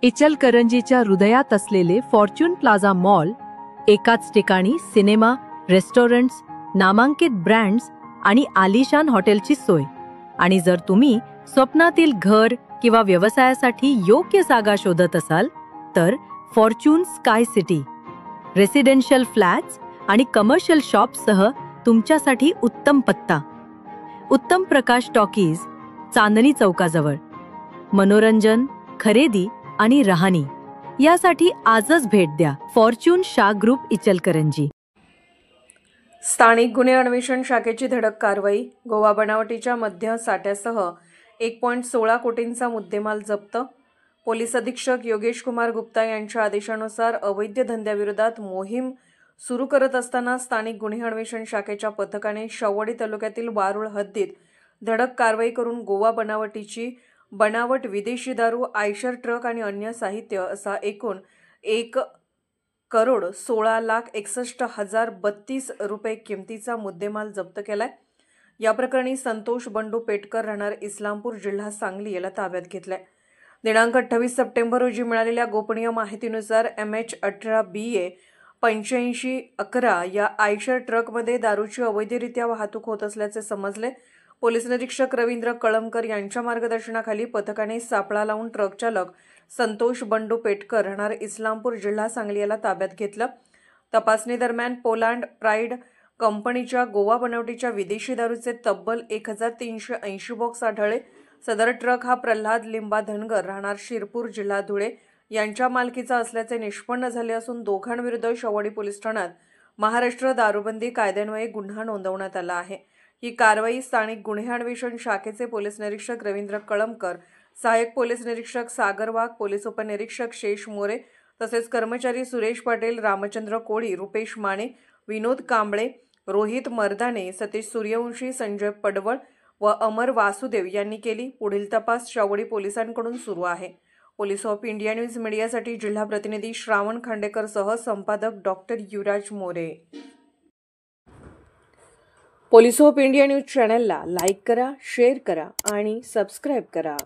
इचलकरंजीच्या हृदयात असलेले Fortune plaza mall एकाच ठिकाणी सिनेमा, रेस्टॉरंट्स, नामांकित ब्रँड्स आणि आलिशान हॉटेलची सोय। आणि जर तुम्ही स्वप्नातील घर किंवा व्यवसायासाठी योग्य जागा शोधत असाल तर Fortune sky city residential flats आणि कमर्शियल शॉप्ससह तुमच्यासाठी उत्तम पत्ता। उत्तम प्रकाश टॉकीज, चांदणी चौकाजवळ। मनोरंजन, खरेदी आणि राहणी यासाठी आजच भेट द्या। फॉर्च्यून शा ग्रुप, इचलकरंजी। स्थानिक गुन्हे अन्वेषण शाखेची धडक कारवाई। गोवा बनावटीच्या मद्य साठ्यासह 1.16 कोटींचा मुद्देमाल जप्त। पोलीस अधीक्षक योगेश कुमार गुप्ता यांच्या आदेशानुसार अवैध धंद्याविरोधात मोहीम सुरू करत असताना स्थानिक गुन्हे अन्वेषण शाखेच्या पथकाने शावडी तालुक्यातील वारुळ हद्दीत धडक कारवाई करून गोवा बनावटीची बनावट विदेशी दारू, आयशर ट्रक आणि अन्य साहित्य असा एकूण 1,16,61,032 रुपये किमतीचा मुद्देमाल जप्त केलाय। या प्रकरणी संतोष बंडू पेटकर राहणार इस्लामपूर, जिल्हा सांगली याला ताब्यात घेतलाय। दिनांक 28 सप्टेंबर रोजी मिळालेल्या गोपनीय माहितीनुसार MH18BA 8511 या आयशर ट्रकमध्ये दारूची अवैधरित्या वाहतूक होत असल्याचे समजले। पोलीस निरीक्षक रवींद्र कळमकर यांच्या मार्गदर्शनाखाली पथकाने सापळा लावून ट्रक चालक संतोष बंडू पेटकर राहणार इस्लामपूर, जिल्हा सांगली याला ताब्यात घेतलं। तपासणी दरम्यान पोलँड प्राईड कंपनीच्या गोवा बनावटीच्या विदेशी दारूचे तब्बल 1380 बॉक्स आढळले। सदर ट्रक हा प्रल्हाद लिंबा धनगर राहणार शिरपूर, जिल्हा धुळे यांच्या मालकीचा असल्याचे निष्पन्न झाले असून दोघांविरुद्ध शावडी पोलीस ठाण्यात महाराष्ट्र दारूबंदी कायद्यान्वये गुन्हा नोंदवण्यात आला आहे। ही कारवाई स्थानिक गुन्हे अन्वेषण शाखेचे पोलीस निरीक्षक रवींद्र कळमकर, सहाय्यक पोलीस निरीक्षक सागर वाघ, पोलीस उपनिरीक्षक शेष मोरे तसेच कर्मचारी सुरेश पाटील, रामचंद्र कोळी, रुपेश माने, विनोद कांबळे, रोहित मर्दाने, सतीश सूर्यवंशी, संजय पडवळ व अमर वासुदेव यांनी केली। पुढील तपास शावडी पोलिसांकडून सुरू आहे। पोलीस ऑफ इंडिया न्यूज मीडियासाठी जिल्हा प्रतिनिधी श्रावण खांडेकर सह संपादक doctor Yuvraj More. Police of India news चॅनलला लाईक करा, शेअर करा आणि सबस्क्राईब करा।